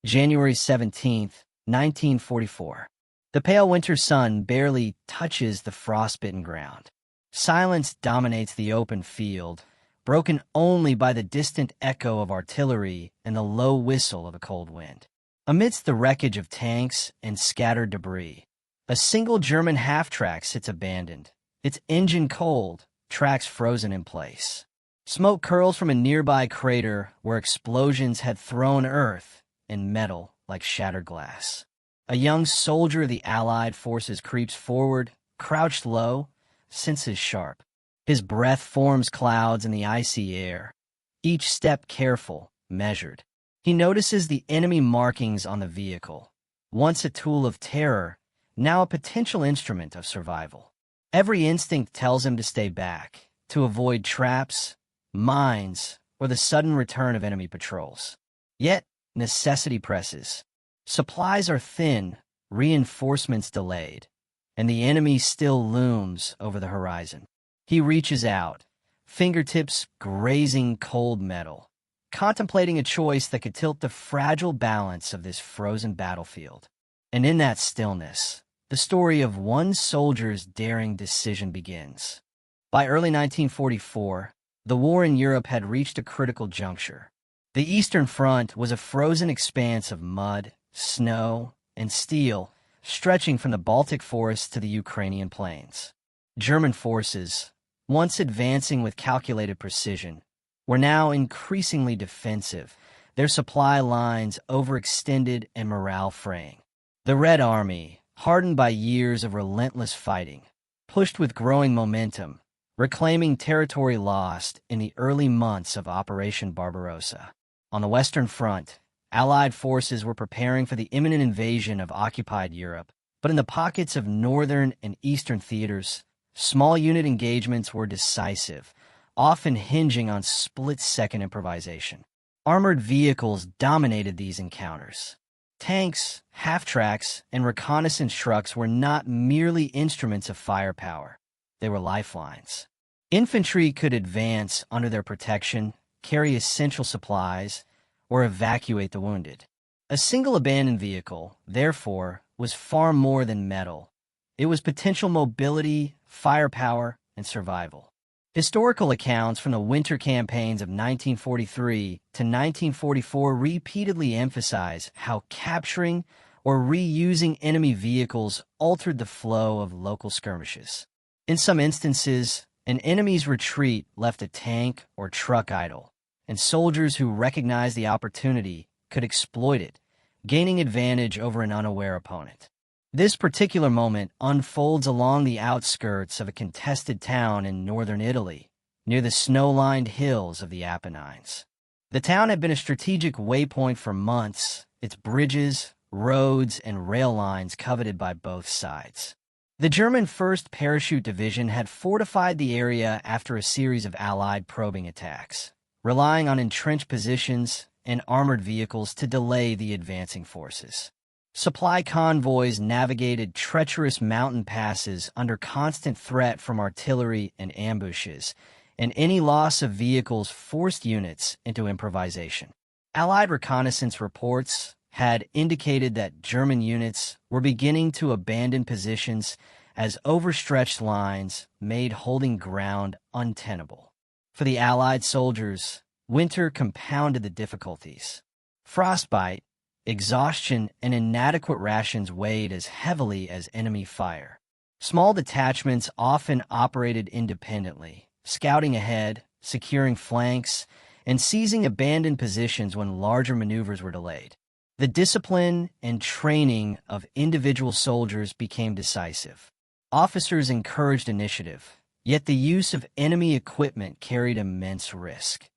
January 17, 1944. The pale winter sun barely touches the frostbitten ground. Silence dominates the open field, broken only by the distant echo of artillery and the low whistle of a cold wind. Amidst the wreckage of tanks and scattered debris, a single German half-track sits abandoned, its engine cold, tracks frozen in place. Smoke curls from a nearby crater where explosions had thrown earth and metal like shattered glass. A young soldier of the Allied forces creeps forward, crouched low, senses sharp. His breath forms clouds in the icy air, each step careful, measured. He notices the enemy markings on the vehicle, once a tool of terror, now a potential instrument of survival. Every instinct tells him to stay back, to avoid traps, mines, or the sudden return of enemy patrols. Yet, necessity presses. Supplies are thin, reinforcements delayed, and the enemy still looms over the horizon. He reaches out, fingertips grazing cold metal, contemplating a choice that could tilt the fragile balance of this frozen battlefield. And in that stillness, the story of one soldier's daring decision begins. By early 1944, the war in Europe had reached a critical juncture. The Eastern Front was a frozen expanse of mud, snow, and steel, stretching from the Baltic forests to the Ukrainian plains. German forces, once advancing with calculated precision, were now increasingly defensive, their supply lines overextended and morale fraying. The Red Army, hardened by years of relentless fighting, pushed with growing momentum, reclaiming territory lost in the early months of Operation Barbarossa. On the Western Front, Allied forces were preparing for the imminent invasion of occupied Europe, but in the pockets of northern and eastern theaters, small unit engagements were decisive, often hinging on split-second improvisation. Armored vehicles dominated these encounters. Tanks, half-tracks, and reconnaissance trucks were not merely instruments of firepower. They were lifelines. Infantry could advance under their protection, carry essential supplies, or evacuate the wounded. A single abandoned vehicle, therefore, was far more than metal. It was potential mobility, firepower, and survival. Historical accounts from the winter campaigns of 1943 to 1944 repeatedly emphasize how capturing or reusing enemy vehicles altered the flow of local skirmishes. In some instances, an enemy's retreat left a tank or truck idle, and soldiers who recognized the opportunity could exploit it, gaining advantage over an unaware opponent. This particular moment unfolds along the outskirts of a contested town in northern Italy, near the snow-lined hills of the Apennines. The town had been a strategic waypoint for months, its bridges, roads, and rail lines coveted by both sides. The German 1st Parachute Division had fortified the area after a series of Allied probing attacks, relying on entrenched positions and armored vehicles to delay the advancing forces. Supply convoys navigated treacherous mountain passes under constant threat from artillery and ambushes, and any loss of vehicles forced units into improvisation. Allied reconnaissance reports had indicated that German units were beginning to abandon positions as overstretched lines made holding ground untenable. For the Allied soldiers, winter compounded the difficulties. Frostbite, exhaustion, and inadequate rations weighed as heavily as enemy fire. Small detachments often operated independently, scouting ahead, securing flanks, and seizing abandoned positions when larger maneuvers were delayed. The discipline and training of individual soldiers became decisive. Officers encouraged initiative, yet the use of enemy equipment carried immense risk.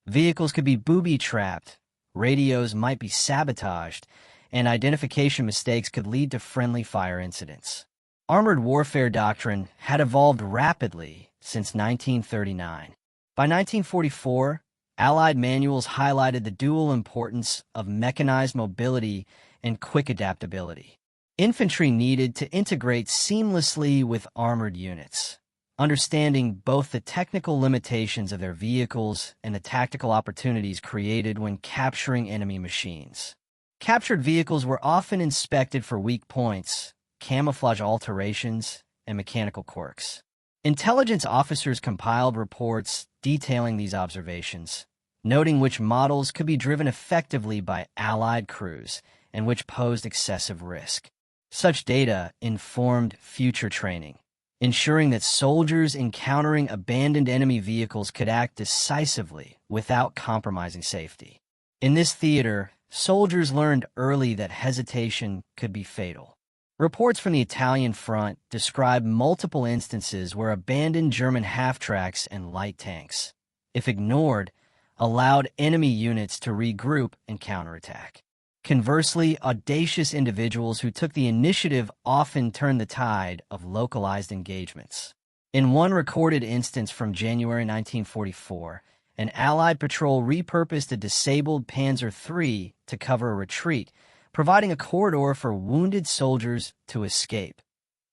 Vehicles could be booby-trapped, radios might be sabotaged, and identification mistakes could lead to friendly fire incidents. Armored warfare doctrine had evolved rapidly since 1939. By 1944, Allied manuals highlighted the dual importance of mechanized mobility and quick adaptability. Infantry needed to integrate seamlessly with armored units, understanding both the technical limitations of their vehicles and the tactical opportunities created when capturing enemy machines. Captured vehicles were often inspected for weak points, camouflage alterations, and mechanical quirks. Intelligence officers compiled reports detailing these observations, noting which models could be driven effectively by Allied crews and which posed excessive risk. Such data informed future training, ensuring that soldiers encountering abandoned enemy vehicles could act decisively without compromising safety. In this theater, soldiers learned early that hesitation could be fatal. Reports from the Italian front describe multiple instances where abandoned German half-tracks and light tanks, if ignored, allowed enemy units to regroup and counterattack. Conversely, audacious individuals who took the initiative often turned the tide of localized engagements. In one recorded instance from January 1944, an Allied patrol repurposed a disabled Panzer III to cover a retreat, providing a corridor for wounded soldiers to escape.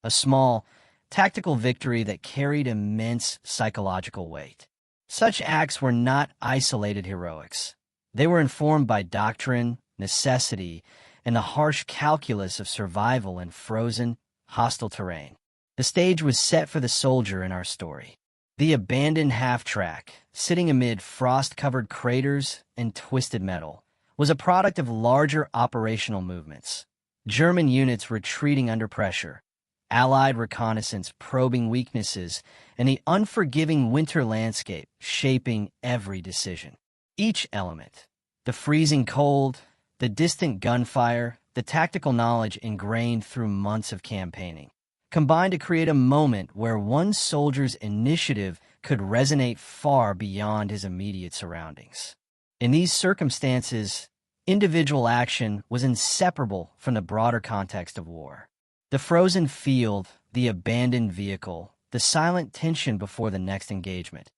A small, tactical victory that carried immense psychological weight. Such acts were not isolated heroics. They were informed by doctrine, necessity, and the harsh calculus of survival in frozen, hostile terrain. The stage was set for the soldier in our story. The abandoned half-track, sitting amid frost-covered craters and twisted metal, was a product of larger operational movements. German units retreating under pressure, Allied reconnaissance probing weaknesses, and the unforgiving winter landscape shaping every decision. Each element, the freezing cold, the distant gunfire, the tactical knowledge ingrained through months of campaigning, combined to create a moment where one soldier's initiative could resonate far beyond his immediate surroundings. In these circumstances, individual action was inseparable from the broader context of war. The frozen field, the abandoned vehicle, the silent tension before the next engagement,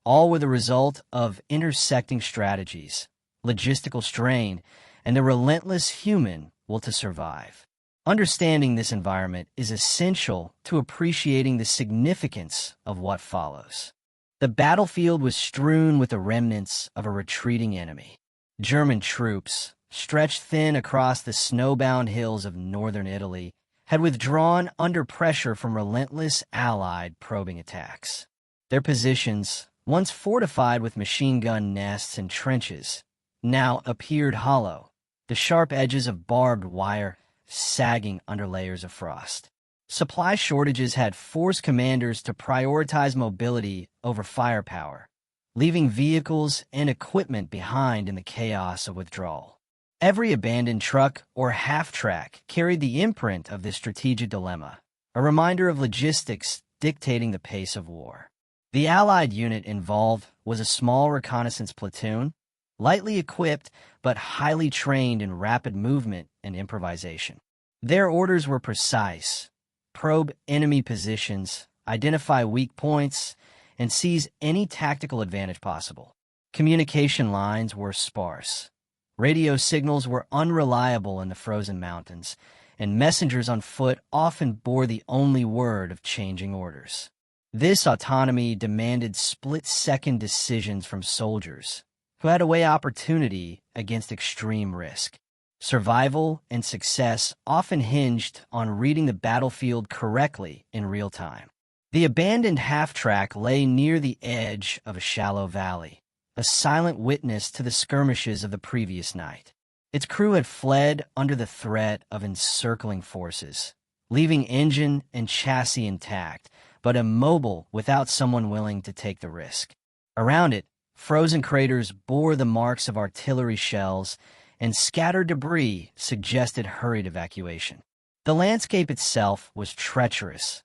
all were the result of intersecting strategies, logistical strain, and the relentless human will to survive. Understanding this environment is essential to appreciating the significance of what follows. The battlefield was strewn with the remnants of a retreating enemy. German troops, stretched thin across the snowbound hills of northern Italy, had withdrawn under pressure from relentless Allied probing attacks. Their positions, once fortified with machine gun nests and trenches, now appeared hollow, the sharp edges of barbed wire sagging under layers of frost. Supply shortages had forced commanders to prioritize mobility over firepower, leaving vehicles and equipment behind in the chaos of withdrawal. Every abandoned truck or half-track carried the imprint of this strategic dilemma, a reminder of logistics dictating the pace of war. The Allied unit involved was a small reconnaissance platoon, lightly equipped but highly trained in rapid movement and improvisation. Their orders were precise: probe enemy positions, identify weak points, and seize any tactical advantage possible. Communication lines were sparse. Radio signals were unreliable in the frozen mountains, and messengers on foot often bore the only word of changing orders. This autonomy demanded split-second decisions from soldiers, who had to weigh opportunity against extreme risk. Survival and success often hinged on reading the battlefield correctly in real time. The abandoned half-track lay near the edge of a shallow valley, a silent witness to the skirmishes of the previous night. Its crew had fled under the threat of encircling forces, leaving engine and chassis intact, but immobile without someone willing to take the risk. Around it, frozen craters bore the marks of artillery shells, and scattered debris suggested hurried evacuation. The landscape itself was treacherous.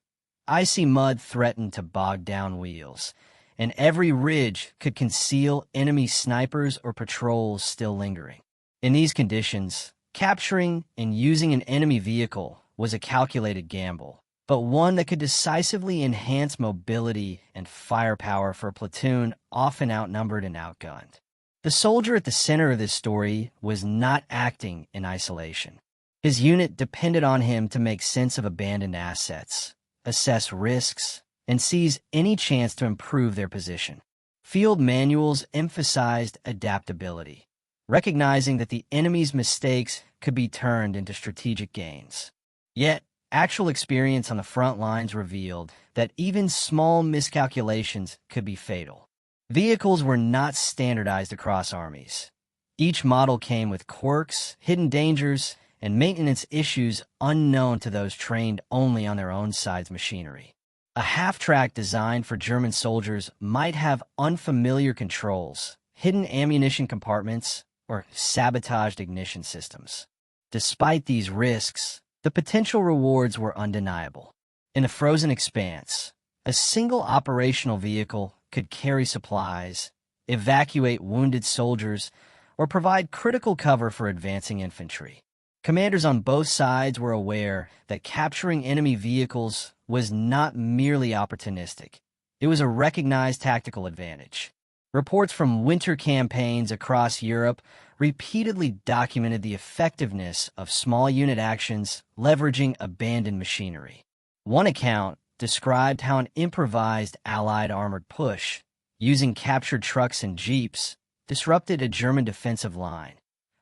Icy mud threatened to bog down wheels, and every ridge could conceal enemy snipers or patrols still lingering. In these conditions, capturing and using an enemy vehicle was a calculated gamble, but one that could decisively enhance mobility and firepower for a platoon often outnumbered and outgunned. The soldier at the center of this story was not acting in isolation. His unit depended on him to make sense of abandoned assets, assess risks, and seize any chance to improve their position. Field manuals emphasized adaptability. recognizing that the enemy's mistakes could be turned into strategic gains. Yet, actual experience on the front lines revealed that even small miscalculations could be fatal. Vehicles were not standardized across armies. Each model came with quirks, hidden dangers, and maintenance issues unknown to those trained only on their own side's machinery. A half-track designed for German soldiers might have unfamiliar controls, hidden ammunition compartments, or sabotaged ignition systems. Despite these risks, the potential rewards were undeniable. In a frozen expanse, a single operational vehicle could carry supplies, evacuate wounded soldiers, or provide critical cover for advancing infantry. Commanders on both sides were aware that capturing enemy vehicles was not merely opportunistic. It was a recognized tactical advantage. Reports from winter campaigns across Europe repeatedly documented the effectiveness of small unit actions leveraging abandoned machinery. One account described how an improvised Allied armored push, using captured trucks and jeeps, disrupted a German defensive line,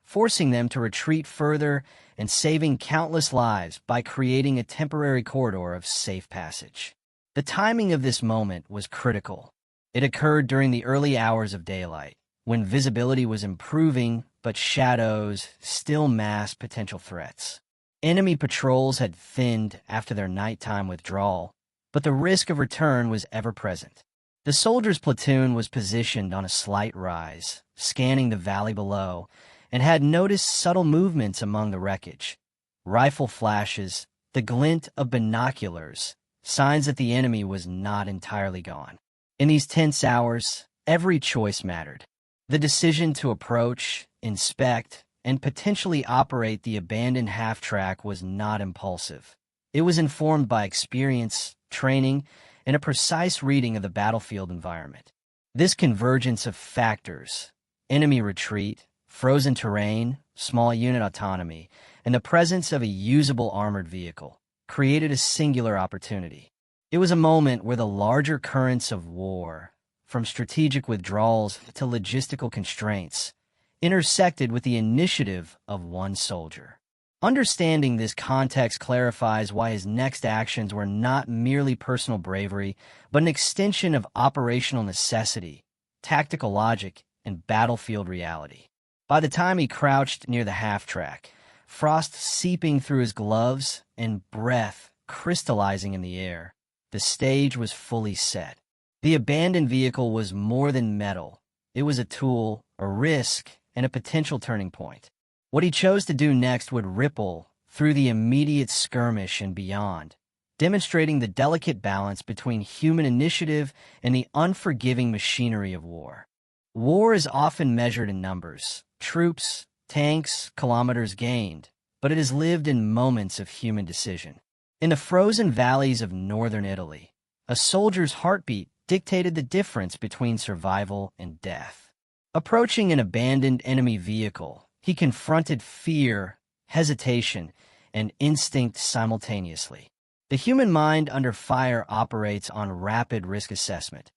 forcing them to retreat further and saving countless lives by creating a temporary corridor of safe passage. The timing of this moment was critical. It occurred during the early hours of daylight, when visibility was improving but shadows still masked potential threats. Enemy patrols had thinned after their nighttime withdrawal, but the risk of return was ever present. The soldiers' platoon was positioned on a slight rise, scanning the valley below, and had noticed subtle movements among the wreckage. Rifle flashes, the glint of binoculars, signs that the enemy was not entirely gone. In these tense hours, every choice mattered. The decision to approach, inspect, and potentially operate the abandoned half-track was not impulsive. It was informed by experience, training, and a precise reading of the battlefield environment. This convergence of factors, enemy retreat, frozen terrain, small unit autonomy, and the presence of a usable armored vehicle, created a singular opportunity. It was a moment where the larger currents of war, from strategic withdrawals to logistical constraints, intersected with the initiative of one soldier. Understanding this context clarifies why his next actions were not merely personal bravery, but an extension of operational necessity, tactical logic, and battlefield reality. By the time he crouched near the half-track, frost seeping through his gloves and breath crystallizing in the air, the stage was fully set. The abandoned vehicle was more than metal. It was a tool, a risk, and a potential turning point. What he chose to do next would ripple through the immediate skirmish and beyond, demonstrating the delicate balance between human initiative and the unforgiving machinery of war. War is often measured in numbers, troops, tanks, kilometers gained, but it is lived in moments of human decision. In the frozen valleys of northern Italy, a soldier's heartbeat dictated the difference between survival and death. Approaching an abandoned enemy vehicle, he confronted fear, hesitation, and instinct simultaneously. The human mind under fire operates on rapid risk assessment.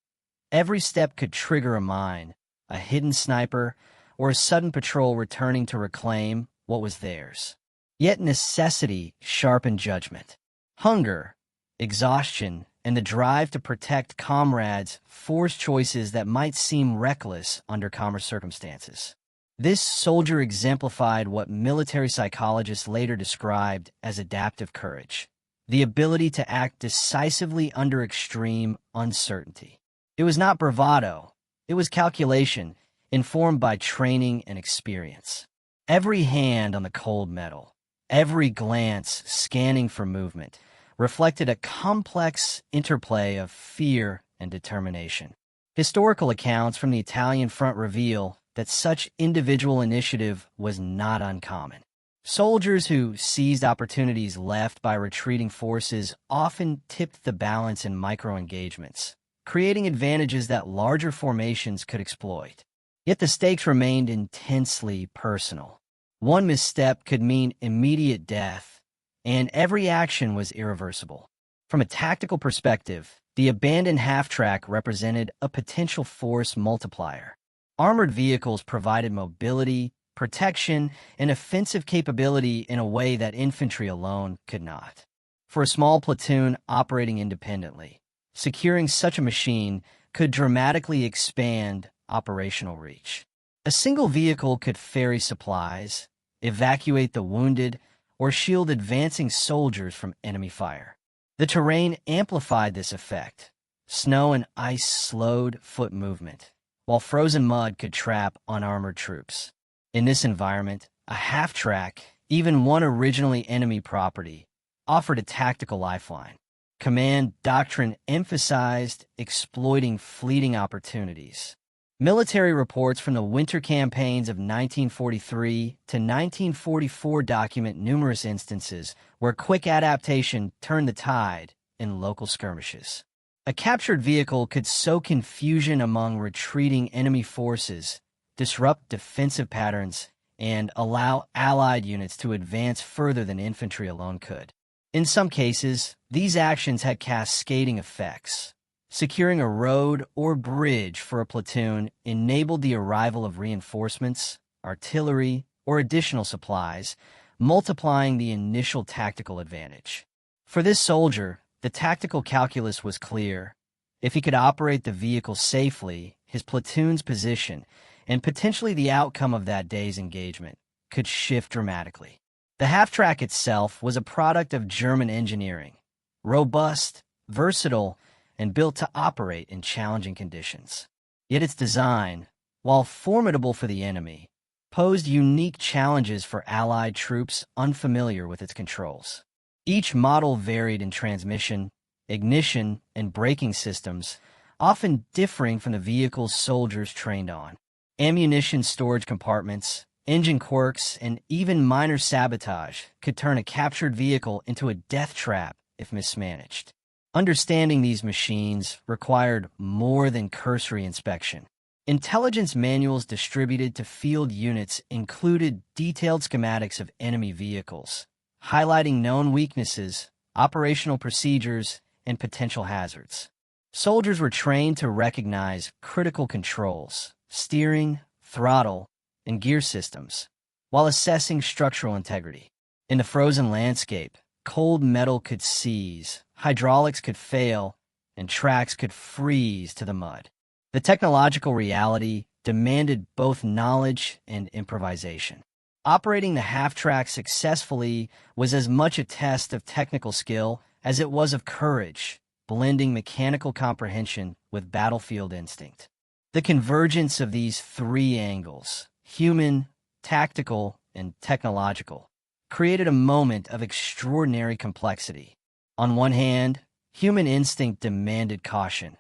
Every step could trigger a mine, a hidden sniper, or a sudden patrol returning to reclaim what was theirs. Yet necessity sharpened judgment. Hunger, exhaustion, and the drive to protect comrades forced choices that might seem reckless under calmer circumstances. This soldier exemplified what military psychologists later described as adaptive courage, the ability to act decisively under extreme uncertainty. It was not bravado, it was calculation, informed by training and experience. Every hand on the cold metal, every glance scanning for movement, reflected a complex interplay of fear and determination. Historical accounts from the Italian front reveal that such individual initiative was not uncommon. Soldiers who seized opportunities left by retreating forces often tipped the balance in micro-engagements, creating advantages that larger formations could exploit. Yet the stakes remained intensely personal. One misstep could mean immediate death, and every action was irreversible. From a tactical perspective, the abandoned half-track represented a potential force multiplier. Armored vehicles provided mobility, protection, and offensive capability in a way that infantry alone could not. For a small platoon operating independently, securing such a machine could dramatically expand operational reach. A single vehicle could ferry supplies, evacuate the wounded, or shield advancing soldiers from enemy fire. The terrain amplified this effect. Snow and ice slowed foot movement, while frozen mud could trap unarmored troops. In this environment, a half-track, even one originally enemy property, offered a tactical lifeline. Command doctrine emphasized exploiting fleeting opportunities. Military reports from the winter campaigns of 1943 to 1944 document numerous instances where quick adaptation turned the tide in local skirmishes. A captured vehicle could sow confusion among retreating enemy forces, disrupt defensive patterns, and allow Allied units to advance further than infantry alone could. In some cases, these actions had cascading effects. Securing a road or bridge for a platoon enabled the arrival of reinforcements, artillery, or additional supplies, multiplying the initial tactical advantage. For this soldier, the tactical calculus was clear. If he could operate the vehicle safely, his platoon's position, and potentially the outcome of that day's engagement, could shift dramatically. The half-track itself was a product of German engineering, robust, versatile, and built to operate in challenging conditions. Yet its design, while formidable for the enemy, posed unique challenges for Allied troops unfamiliar with its controls. Each model varied in transmission, ignition, and braking systems, often differing from the vehicles soldiers trained on. Ammunition storage compartments, engine quirks, and even minor sabotage could turn a captured vehicle into a death trap if mismanaged. Understanding these machines required more than cursory inspection. Intelligence manuals distributed to field units included detailed schematics of enemy vehicles, highlighting known weaknesses, operational procedures, and potential hazards. Soldiers were trained to recognize critical controls, steering, throttle, and gear systems, while assessing structural integrity. In the frozen landscape, cold metal could seize, hydraulics could fail, and tracks could freeze to the mud. The technological reality demanded both knowledge and improvisation. Operating the half-track successfully was as much a test of technical skill as it was of courage, blending mechanical comprehension with battlefield instinct. The convergence of these three angles, human, tactical, and technological, created a moment of extraordinary complexity. On one hand, human instinct demanded caution.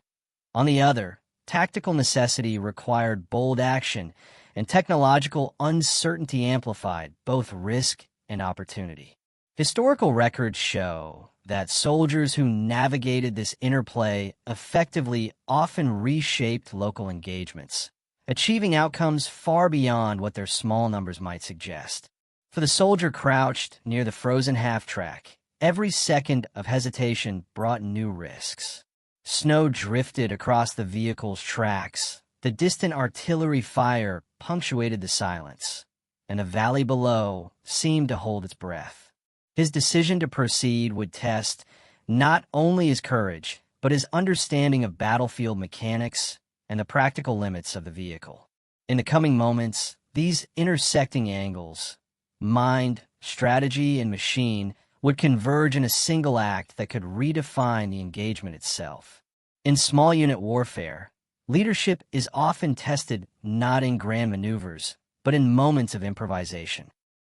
On the other, tactical necessity required bold action, and technological uncertainty amplified both risk and opportunity. Historical records show that soldiers who navigated this interplay effectively often reshaped local engagements, achieving outcomes far beyond what their small numbers might suggest. For the soldier crouched near the frozen half-track, every second of hesitation brought new risks. Snow drifted across the vehicle's tracks, the distant artillery fire punctuated the silence, and the valley below seemed to hold its breath. His decision to proceed would test not only his courage, but his understanding of battlefield mechanics and the practical limits of the vehicle. In the coming moments, these intersecting angles, mind, strategy, and machine, would converge in a single act that could redefine the engagement itself. In small unit warfare, leadership is often tested not in grand maneuvers, but in moments of improvisation.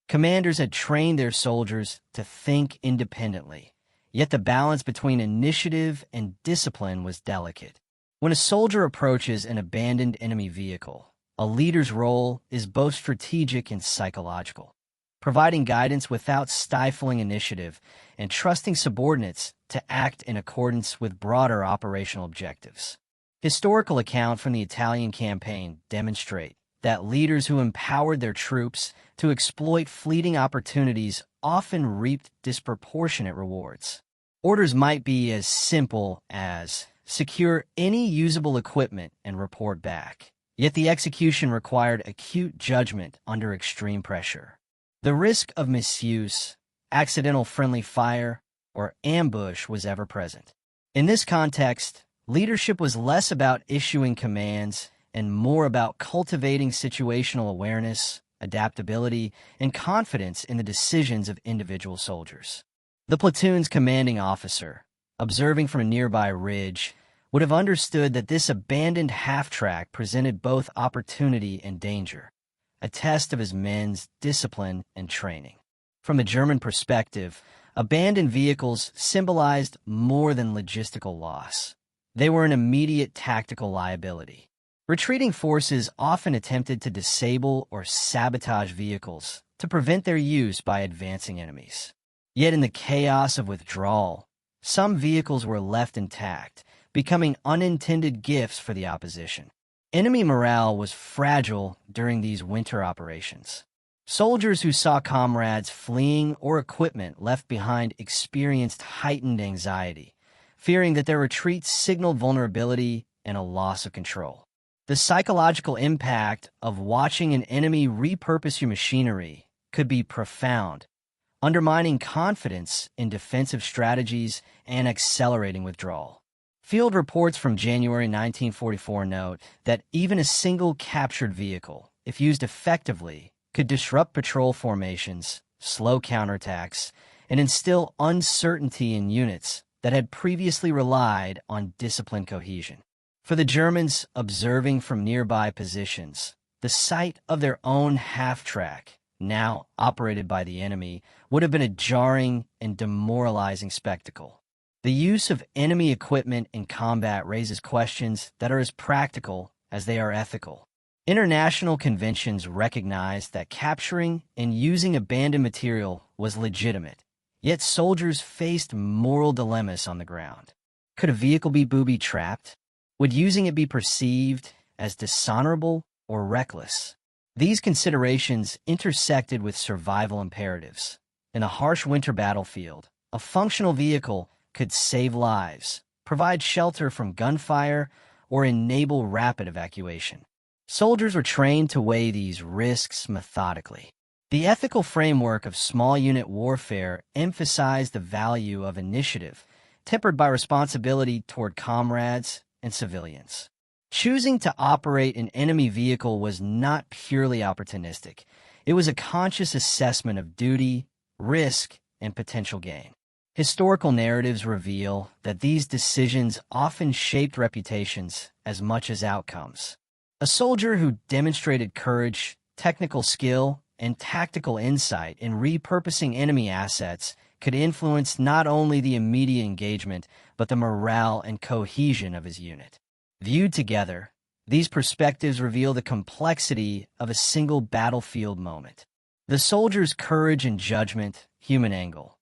Commanders had trained their soldiers to think independently, yet the balance between initiative and discipline was delicate. When a soldier approaches an abandoned enemy vehicle, a leader's role is both strategic and psychological, providing guidance without stifling initiative and trusting subordinates to act in accordance with broader operational objectives. Historical accounts from the Italian campaign demonstrate that leaders who empowered their troops to exploit fleeting opportunities often reaped disproportionate rewards. Orders might be as simple as secure any usable equipment and report back. Yet the execution required acute judgment under extreme pressure. The risk of misuse, accidental friendly fire, or ambush was ever present. In this context, leadership was less about issuing commands and more about cultivating situational awareness, adaptability, and confidence in the decisions of individual soldiers. The platoon's commanding officer, observing from a nearby ridge, would have understood that this abandoned half-track presented both opportunity and danger, a test of his men's discipline and training. From a German perspective, abandoned vehicles symbolized more than logistical loss. They were an immediate tactical liability. Retreating forces often attempted to disable or sabotage vehicles to prevent their use by advancing enemies. Yet in the chaos of withdrawal, some vehicles were left intact, becoming unintended gifts for the opposition. Enemy morale was fragile during these winter operations. Soldiers who saw comrades fleeing or equipment left behind experienced heightened anxiety, fearing that their retreats signaled vulnerability and a loss of control. The psychological impact of watching an enemy repurpose your machinery could be profound, undermining confidence in defensive strategies and accelerating withdrawal. Field reports from January 1944 note that even a single captured vehicle, if used effectively, could disrupt patrol formations, slow counterattacks, and instill uncertainty in units that had previously relied on disciplined cohesion. For the Germans observing from nearby positions, the sight of their own half-track, now operated by the enemy, would have been a jarring and demoralizing spectacle. The use of enemy equipment in combat raises questions that are as practical as they are ethical. International conventions recognized that capturing and using abandoned material was legitimate, yet soldiers faced moral dilemmas on the ground. Could a vehicle be booby-trapped? Would using it be perceived as dishonorable or reckless? These considerations intersected with survival imperatives. In a harsh winter battlefield, a functional vehicle could save lives, provide shelter from gunfire, or enable rapid evacuation. Soldiers were trained to weigh these risks methodically. The ethical framework of small unit warfare emphasized the value of initiative, tempered by responsibility toward comrades and civilians. Choosing to operate an enemy vehicle was not purely opportunistic. It was a conscious assessment of duty, risk, and potential gain. Historical narratives reveal that these decisions often shaped reputations as much as outcomes. A soldier who demonstrated courage, technical skill, and tactical insight in repurposing enemy assets could influence not only the immediate engagement, but the morale and cohesion of his unit. Viewed together, these perspectives reveal the complexity of a single battlefield moment. The soldier's courage and judgment, human angle,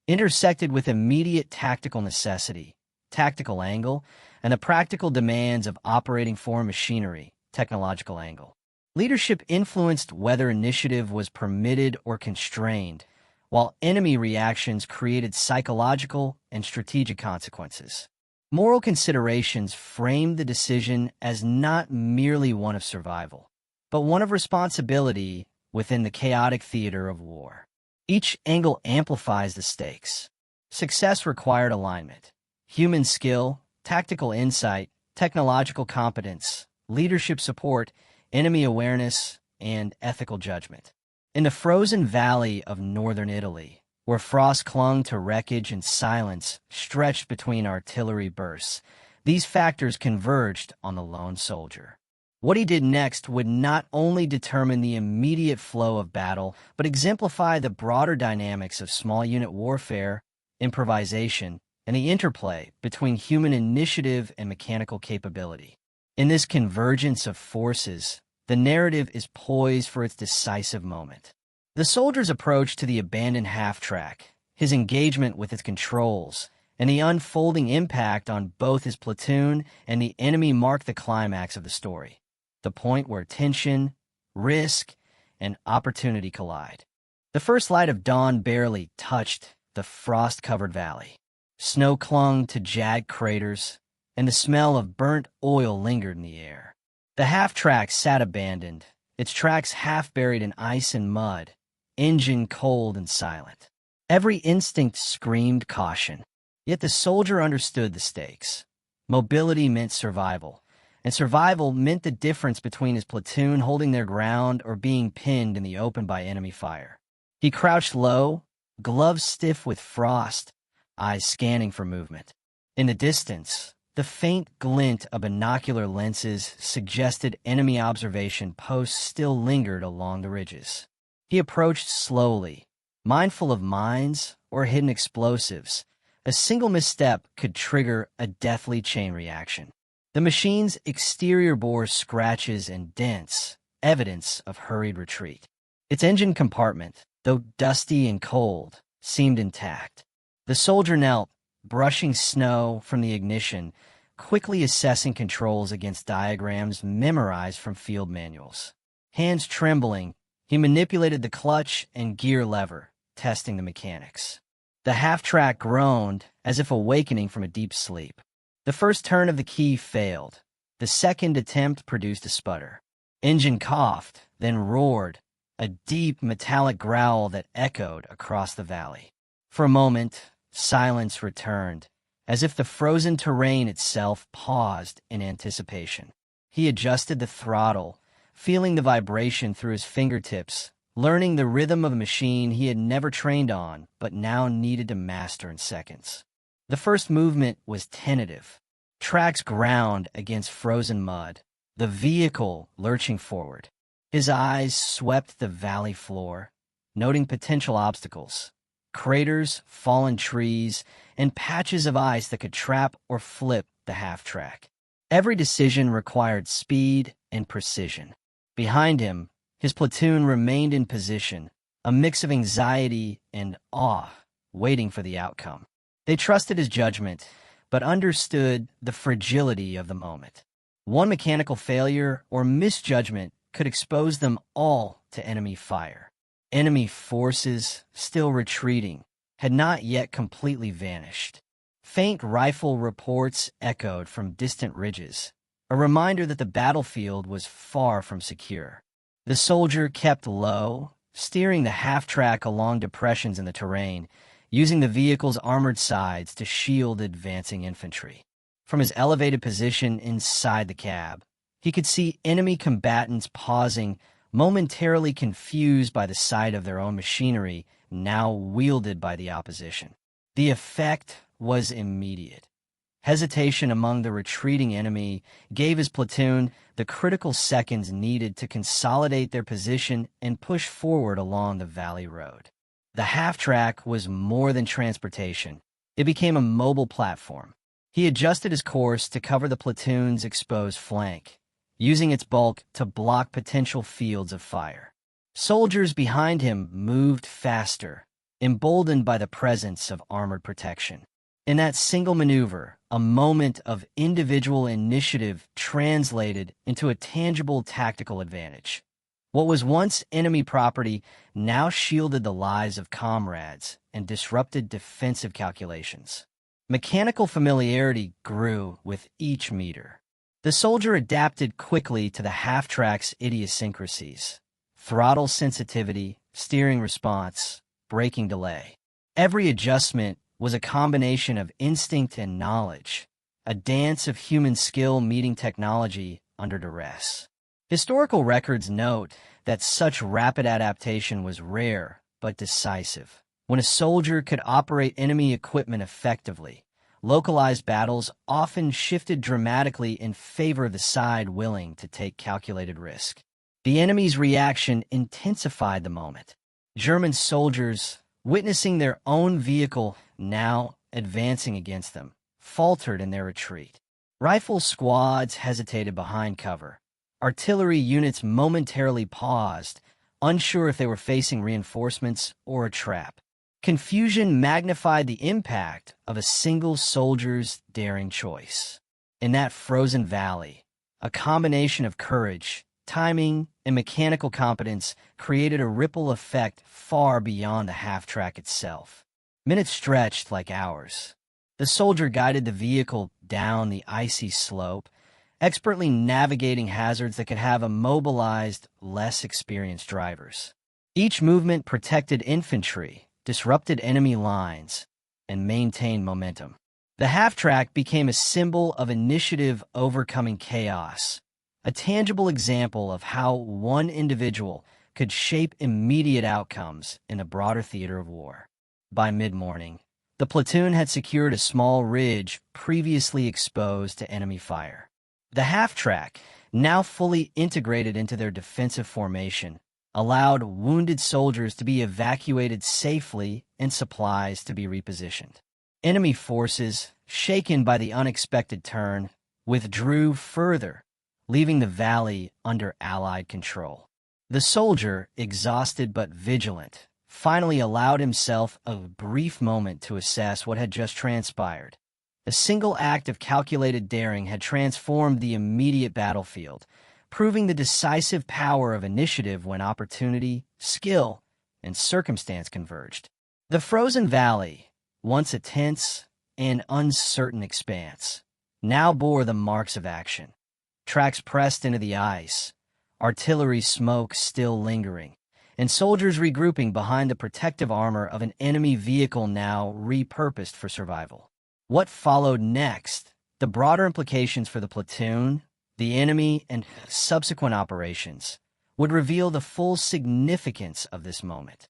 intersected with immediate tactical necessity, tactical angle, and the practical demands of operating foreign machinery, technological angle. Leadership influenced whether initiative was permitted or constrained, while enemy reactions created psychological and strategic consequences. Moral considerations framed the decision as not merely one of survival, but one of responsibility within the chaotic theater of war. Each angle amplifies the stakes. Success required alignment, human skill, tactical insight, technological competence, leadership support, enemy awareness, and ethical judgment. In the frozen valley of northern Italy, where frost clung to wreckage and silence stretched between artillery bursts, these factors converged on the lone soldier. What he did next would not only determine the immediate flow of battle, but exemplify the broader dynamics of small unit warfare, improvisation, and the interplay between human initiative and mechanical capability. In this convergence of forces, the narrative is poised for its decisive moment. The soldier's approach to the abandoned half-track, his engagement with its controls, and the unfolding impact on both his platoon and the enemy mark the climax of the story, the point where tension, risk, and opportunity collide. The first light of dawn barely touched the frost-covered valley. Snow clung to jagged craters, and the smell of burnt oil lingered in the air. The half-track sat abandoned, its tracks half buried in ice and mud, engine cold and silent. Every instinct screamed caution, yet the soldier understood the stakes. Mobility meant survival, and survival meant the difference between his platoon holding their ground or being pinned in the open by enemy fire. He crouched low, gloves stiff with frost, eyes scanning for movement. In the distance, the faint glint of binocular lenses suggested enemy observation posts still lingered along the ridges. He approached slowly, mindful of mines or hidden explosives. A single misstep could trigger a deathly chain reaction. The machine's exterior bore scratches and dents, evidence of hurried retreat. Its engine compartment, though dusty and cold, seemed intact. The soldier knelt, brushing snow from the ignition, quickly assessing controls against diagrams memorized from field manuals. Hands trembling, he manipulated the clutch and gear lever, testing the mechanics. The half-track groaned, as if awakening from a deep sleep. The first turn of the key failed. The second attempt produced a sputter. Engine coughed, then roared, a deep metallic growl that echoed across the valley. For a moment, silence returned, as if the frozen terrain itself paused in anticipation. He adjusted the throttle, feeling the vibration through his fingertips, learning the rhythm of a machine he had never trained on but now needed to master in seconds. The first movement was tentative. Tracks ground against frozen mud, the vehicle lurching forward. His eyes swept the valley floor, noting potential obstacles, craters, fallen trees, and patches of ice that could trap or flip the half-track. Every decision required speed and precision. Behind him, his platoon remained in position, a mix of anxiety and awe, waiting for the outcome. They trusted his judgment, but understood the fragility of the moment. One mechanical failure or misjudgment could expose them all to enemy fire. Enemy forces, still retreating, had not yet completely vanished. Faint rifle reports echoed from distant ridges, a reminder that the battlefield was far from secure. The soldier kept low, steering the half-track along depressions in the terrain, using the vehicle's armored sides to shield advancing infantry. From his elevated position inside the cab, he could see enemy combatants pausing, momentarily confused by the sight of their own machinery now wielded by the opposition. The effect was immediate. Hesitation among the retreating enemy gave his platoon the critical seconds needed to consolidate their position and push forward along the valley road. The half-track was more than transportation. It became a mobile platform. He adjusted his course to cover the platoon's exposed flank, using its bulk to block potential fields of fire. Soldiers behind him moved faster, emboldened by the presence of armored protection. In that single maneuver, a moment of individual initiative translated into a tangible tactical advantage. What was once enemy property now shielded the lives of comrades and disrupted defensive calculations. Mechanical familiarity grew with each meter. The soldier adapted quickly to the half-track's idiosyncrasies: throttle sensitivity, steering response, braking delay. Every adjustment was a combination of instinct and knowledge, a dance of human skill meeting technology under duress. Historical records note that such rapid adaptation was rare but decisive. When a soldier could operate enemy equipment effectively, localized battles often shifted dramatically in favor of the side willing to take calculated risk. The enemy's reaction intensified the moment. German soldiers, witnessing their own vehicle now advancing against them, faltered in their retreat. Rifle squads hesitated behind cover. Artillery units momentarily paused, unsure if they were facing reinforcements or a trap. Confusion magnified the impact of a single soldier's daring choice. In that frozen valley, a combination of courage, timing, and mechanical competence created a ripple effect far beyond the half-track itself. Minutes stretched like hours. The soldier guided the vehicle down the icy slope, expertly navigating hazards that could have immobilized, less experienced drivers. Each movement protected infantry, disrupted enemy lines, and maintained momentum. The half-track became a symbol of initiative overcoming chaos, a tangible example of how one individual could shape immediate outcomes in a broader theater of war. By mid-morning, the platoon had secured a small ridge previously exposed to enemy fire. The half-track, now fully integrated into their defensive formation, allowed wounded soldiers to be evacuated safely and supplies to be repositioned. Enemy forces, shaken by the unexpected turn, withdrew further, leaving the valley under Allied control. The soldier, exhausted but vigilant, finally allowed himself a brief moment to assess what had just transpired. A single act of calculated daring had transformed the immediate battlefield, proving the decisive power of initiative when opportunity, skill, and circumstance converged. The frozen valley, once a tense and uncertain expanse, now bore the marks of action. Tracks pressed into the ice, artillery smoke still lingering, and soldiers regrouping behind the protective armor of an enemy vehicle now repurposed for survival. What followed next, the broader implications for the platoon, the enemy, and subsequent operations, would reveal the full significance of this moment.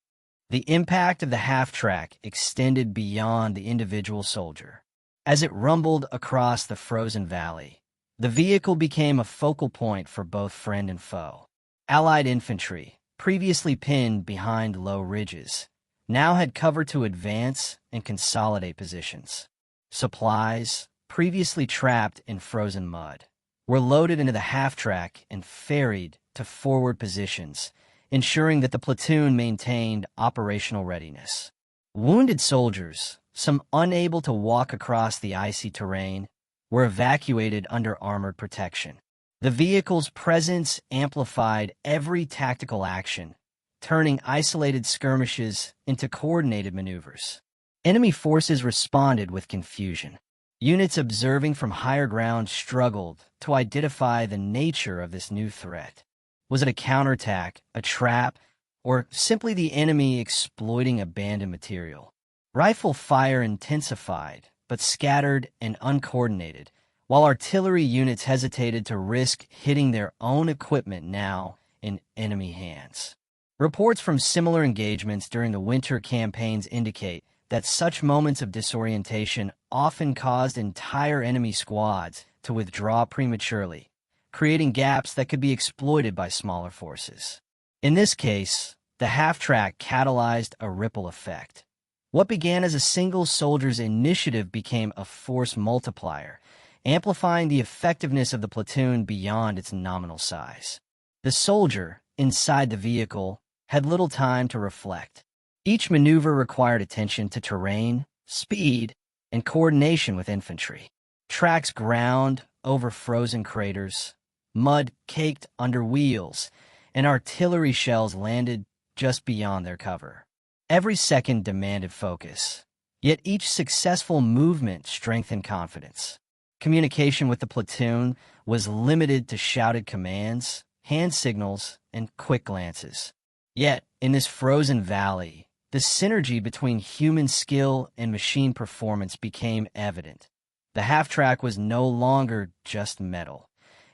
The impact of the half-track extended beyond the individual soldier. As it rumbled across the frozen valley, the vehicle became a focal point for both friend and foe. Allied infantry, previously pinned behind low ridges, now had cover to advance and consolidate positions. Supplies, previously trapped in frozen mud, were loaded into the half-track and ferried to forward positions, ensuring that the platoon maintained operational readiness. Wounded soldiers, some unable to walk across the icy terrain, were evacuated under armored protection. The vehicle's presence amplified every tactical action, turning isolated skirmishes into coordinated maneuvers. Enemy forces responded with confusion. Units observing from higher ground struggled to identify the nature of this new threat. Was it a counterattack, a trap, or simply the enemy exploiting abandoned material? Rifle fire intensified, but scattered and uncoordinated, while artillery units hesitated to risk hitting their own equipment now in enemy hands. Reports from similar engagements during the winter campaigns indicate that such moments of disorientation often caused entire enemy squads to withdraw prematurely, creating gaps that could be exploited by smaller forces. In this case, the half-track catalyzed a ripple effect. What began as a single soldier's initiative became a force multiplier, amplifying the effectiveness of the platoon beyond its nominal size. The soldier, inside the vehicle, had little time to reflect. Each maneuver required attention to terrain, speed, and coordination with infantry. Tracks ground over frozen craters, mud caked under wheels, and artillery shells landed just beyond their cover. Every second demanded focus, yet each successful movement strengthened confidence. Communication with the platoon was limited to shouted commands, hand signals, and quick glances. Yet, in this frozen valley, the synergy between human skill and machine performance became evident. The half-track was no longer just metal.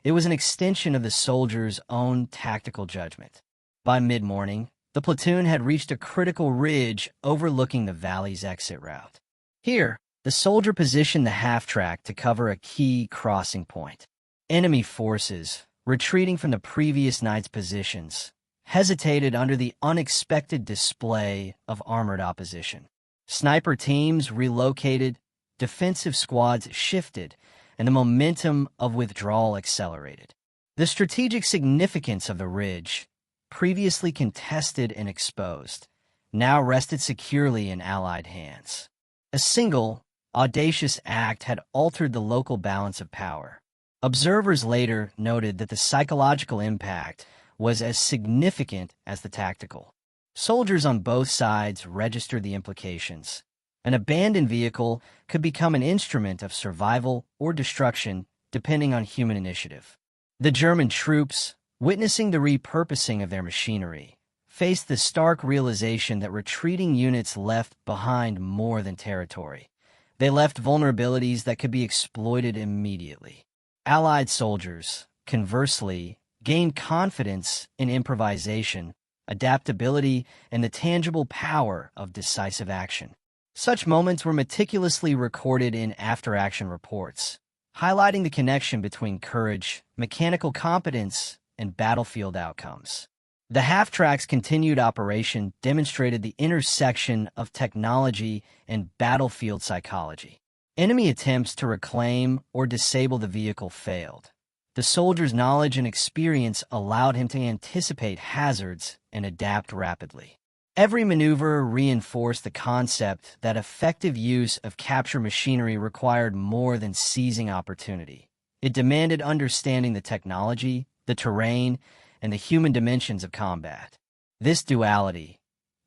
It was an extension of the soldier's own tactical judgment. By mid-morning, the platoon had reached a critical ridge overlooking the valley's exit route. Here, the soldier positioned the half-track to cover a key crossing point. Enemy forces, retreating from the previous night's positions, hesitated under the unexpected display of armored opposition. Sniper teams relocated, defensive squads shifted, and the momentum of withdrawal accelerated. The strategic significance of the ridge, previously contested and exposed, now rested securely in Allied hands. A single, audacious act had altered the local balance of power. Observers later noted that the psychological impact was as significant as the tactical. Soldiers on both sides registered the implications. An abandoned vehicle could become an instrument of survival or destruction depending on human initiative. The German troops, witnessing the repurposing of their machinery, faced the stark realization that retreating units left behind more than territory. They left vulnerabilities that could be exploited immediately. Allied soldiers, conversely, gained confidence in improvisation, adaptability, and the tangible power of decisive action. Such moments were meticulously recorded in after-action reports, highlighting the connection between courage, mechanical competence, and battlefield outcomes. The half-track's continued operation demonstrated the intersection of technology and battlefield psychology. Enemy attempts to reclaim or disable the vehicle failed. The soldier's knowledge and experience allowed him to anticipate hazards and adapt rapidly. Every maneuver reinforced the concept that effective use of capture machinery required more than seizing opportunity. It demanded understanding the technology, the terrain, and the human dimensions of combat. This duality,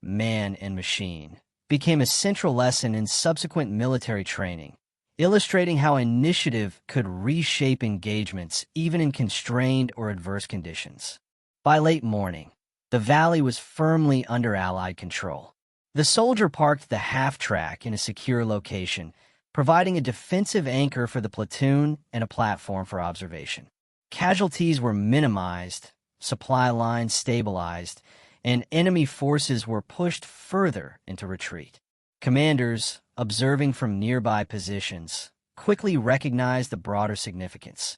man and machine, became a central lesson in subsequent military training, illustrating how initiative could reshape engagements even in constrained or adverse conditions. By late morning, the valley was firmly under Allied control. The soldier parked the half-track in a secure location, providing a defensive anchor for the platoon and a platform for observation. Casualties were minimized, supply lines stabilized, and enemy forces were pushed further into retreat. Commanders, observing from nearby positions, quickly recognized the broader significance.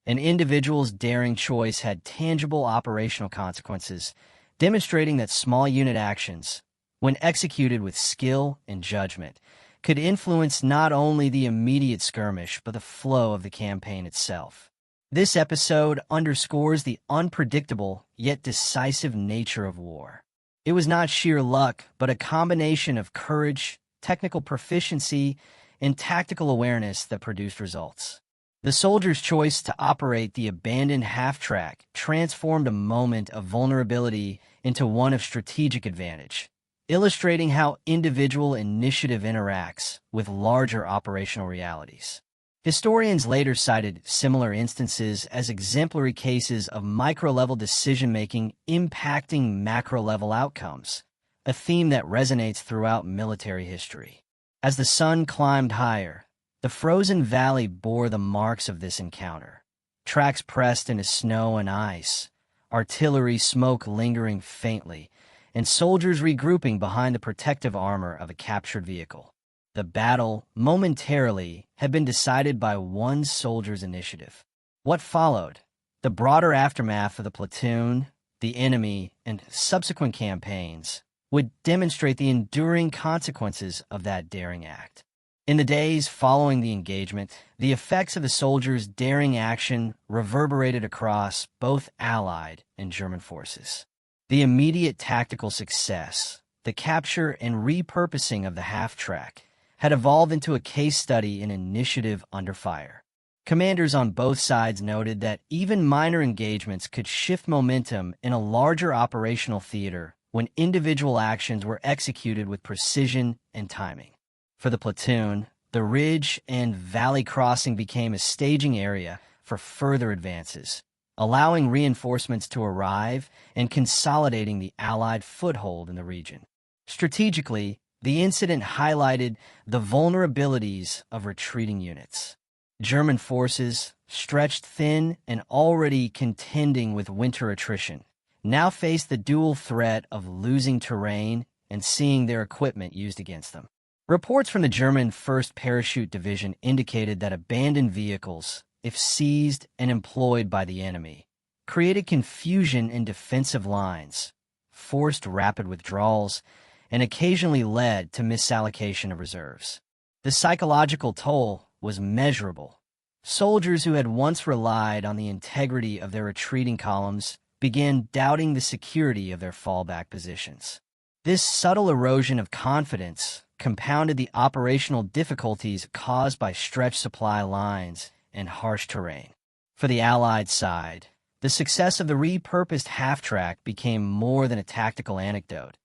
An individual's daring choice had tangible operational consequences, demonstrating that small unit actions, when executed with skill and judgment, could influence not only the immediate skirmish but the flow of the campaign itself. This episode underscores the unpredictable yet decisive nature of war. It was not sheer luck, but a combination of courage, technical proficiency, and tactical awareness that produced results. The soldier's choice to operate the abandoned half-track transformed a moment of vulnerability into one of strategic advantage, illustrating how individual initiative interacts with larger operational realities. Historians later cited similar instances as exemplary cases of micro-level decision-making impacting macro-level outcomes, a theme that resonates throughout military history. As the sun climbed higher, the frozen valley bore the marks of this encounter. Tracks pressed into snow and ice, artillery smoke lingering faintly, and soldiers regrouping behind the protective armor of a captured vehicle. The battle, momentarily, had been decided by one soldier's initiative. What followed, the broader aftermath of the platoon, the enemy, and subsequent campaigns, would demonstrate the enduring consequences of that daring act. In the days following the engagement, the effects of the soldiers' daring action reverberated across both Allied and German forces. The immediate tactical success, the capture and repurposing of the half-track, had evolved into a case study in initiative under fire. Commanders on both sides noted that even minor engagements could shift momentum in a larger operational theater when individual actions were executed with precision and timing. For the platoon, the ridge and valley crossing became a staging area for further advances, allowing reinforcements to arrive and consolidating the Allied foothold in the region. Strategically, the incident highlighted the vulnerabilities of retreating units. German forces, stretched thin and already contending with winter attrition, now faced the dual threat of losing terrain and seeing their equipment used against them. Reports from the German 1st Parachute Division indicated that abandoned vehicles, if seized and employed by the enemy, created confusion in defensive lines, forced rapid withdrawals, and occasionally led to misallocation of reserves. The psychological toll was measurable. Soldiers who had once relied on the integrity of their retreating columns began doubting the security of their fallback positions. This subtle erosion of confidence compounded the operational difficulties caused by stretched supply lines and harsh terrain. For the Allied side, the success of the repurposed half-track became more than a tactical anecdote.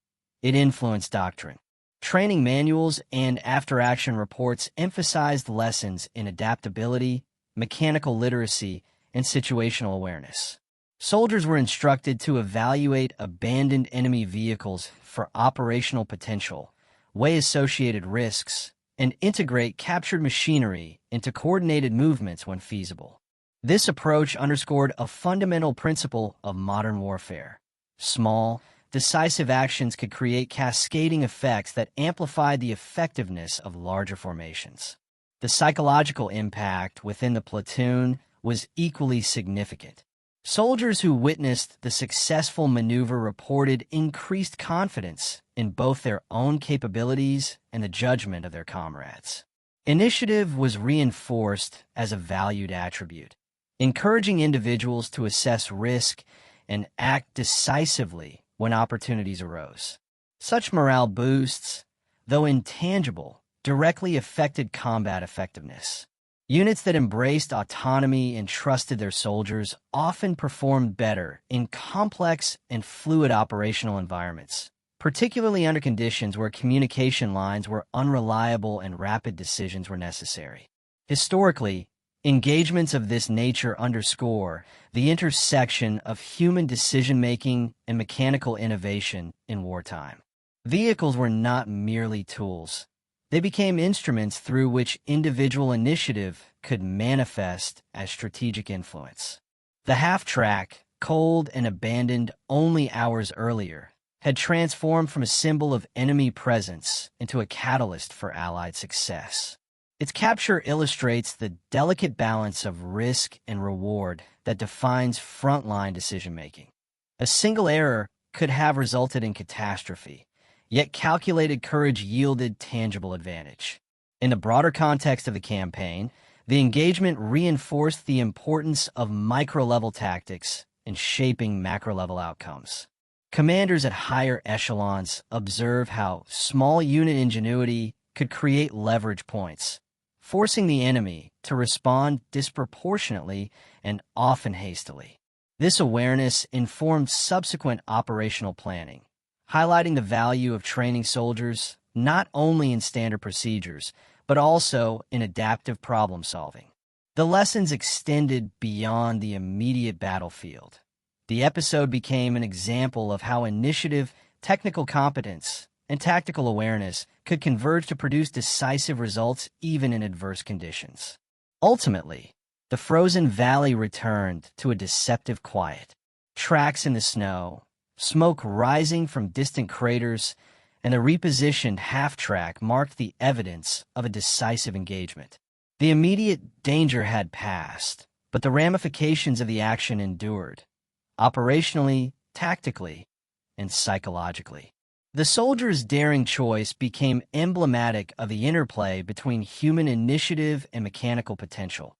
It influenced doctrine. Training manuals and after-action reports emphasized lessons in adaptability, mechanical literacy, and situational awareness. Soldiers were instructed to evaluate abandoned enemy vehicles for operational potential, weigh associated risks, and integrate captured machinery into coordinated movements when feasible. This approach underscored a fundamental principle of modern warfare. Small, decisive actions could create cascading effects that amplified the effectiveness of larger formations. The psychological impact within the platoon was equally significant. Soldiers who witnessed the successful maneuver reported increased confidence in both their own capabilities and the judgment of their comrades. Initiative was reinforced as a valued attribute, encouraging individuals to assess risk and act decisively when opportunities arose. Such morale boosts, though intangible, directly affected combat effectiveness. Units that embraced autonomy and trusted their soldiers often performed better in complex and fluid operational environments, particularly under conditions where communication lines were unreliable and rapid decisions were necessary. Historically, engagements of this nature underscore the intersection of human decision-making and mechanical innovation in wartime. Vehicles were not merely tools. They became instruments through which individual initiative could manifest as strategic influence. The half-track, cold and abandoned only hours earlier, had transformed from a symbol of enemy presence into a catalyst for Allied success. Its capture illustrates the delicate balance of risk and reward that defines frontline decision-making. A single error could have resulted in catastrophe, yet calculated courage yielded tangible advantage. In the broader context of the campaign, the engagement reinforced the importance of micro-level tactics in shaping macro-level outcomes. Commanders at higher echelons observe how small unit ingenuity could create leverage points, forcing the enemy to respond disproportionately and often hastily. This awareness informed subsequent operational planning, highlighting the value of training soldiers not only in standard procedures, but also in adaptive problem-solving. The lessons extended beyond the immediate battlefield. The episode became an example of how initiative, technical competence, and tactical awareness could converge to produce decisive results even in adverse conditions. Ultimately, the frozen valley returned to a deceptive quiet. Tracks in the snow, smoke rising from distant craters, and the repositioned half-track marked the evidence of a decisive engagement. The immediate danger had passed, but the ramifications of the action endured, operationally, tactically, and psychologically. The soldiers' daring choice became emblematic of the interplay between human initiative and mechanical potential,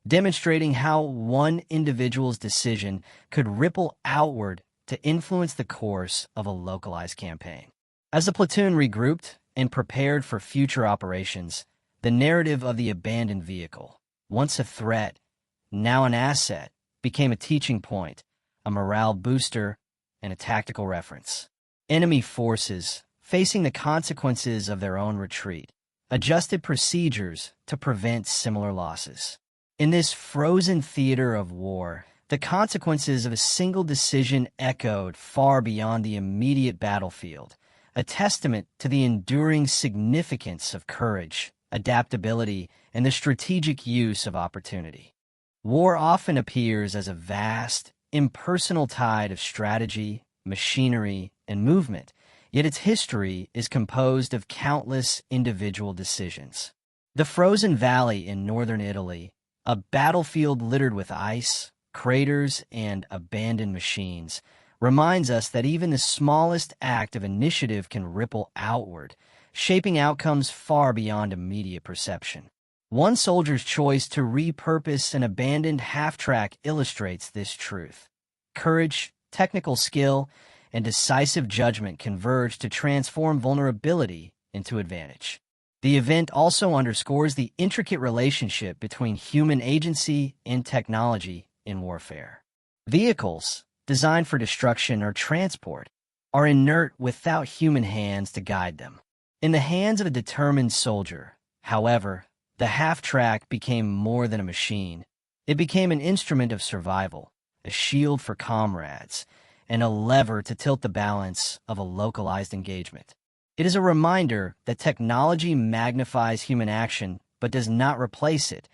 demonstrating how one individual's decision could ripple outward to influence the course of a localized campaign. As the platoon regrouped and prepared for future operations, the narrative of the abandoned vehicle, once a threat, now an asset, became a teaching point, a morale booster, and a tactical reference. Enemy forces, facing the consequences of their own retreat, adjusted procedures to prevent similar losses. In this frozen theater of war, the consequences of a single decision echoed far beyond the immediate battlefield, a testament to the enduring significance of courage, adaptability, and the strategic use of opportunity. War often appears as a vast, impersonal tide of strategy, machinery, and movement, yet its history is composed of countless individual decisions. The frozen valley in northern Italy, a battlefield littered with ice, craters, and abandoned machines, reminds us that even the smallest act of initiative can ripple outward, shaping outcomes far beyond immediate perception. One soldier's choice to repurpose an abandoned half-track illustrates this truth. Courage, technical skill, and decisive judgment converge to transform vulnerability into advantage. The event also underscores the intricate relationship between human agency and technology in warfare. Vehicles, designed for destruction or transport, are inert without human hands to guide them. In the hands of a determined soldier, however, the half-track became more than a machine. It became an instrument of survival, a shield for comrades, and a lever to tilt the balance of a localized engagement. It is a reminder that technology magnifies human action but does not replace it,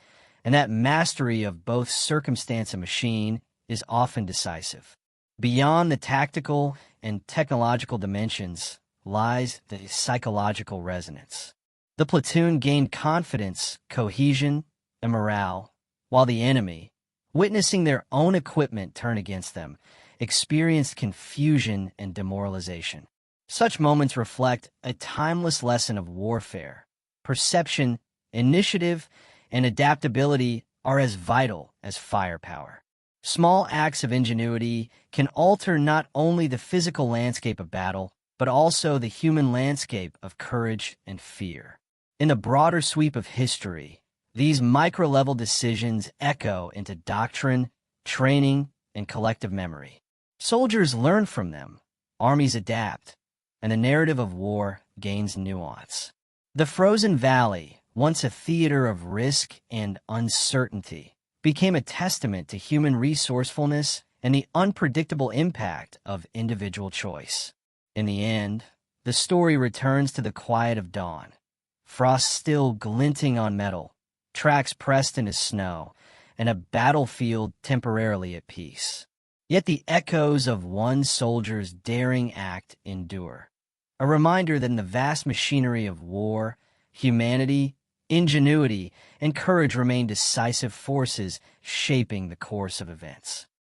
and that mastery of both circumstance and machine is often decisive. Beyond the tactical and technological dimensions lies the psychological resonance. The platoon gained confidence, cohesion, and morale, while the enemy, witnessing their own equipment turn against them, experienced confusion and demoralization. Such moments reflect a timeless lesson of warfare. Perception, initiative, and adaptability are as vital as firepower. Small acts of ingenuity can alter not only the physical landscape of battle, but also the human landscape of courage and fear. In the broader sweep of history, these micro-level decisions echo into doctrine, training, and collective memory. Soldiers learn from them, armies adapt, and the narrative of war gains nuance. The frozen valley, once a theater of risk and uncertainty, became a testament to human resourcefulness and the unpredictable impact of individual choice. In the end, the story returns to the quiet of dawn, frost still glinting on metal, tracks pressed into snow, and a battlefield temporarily at peace. Yet the echoes of one soldier's daring act endure, a reminder that in the vast machinery of war, humanity, ingenuity, and courage remain decisive forces shaping the course of events.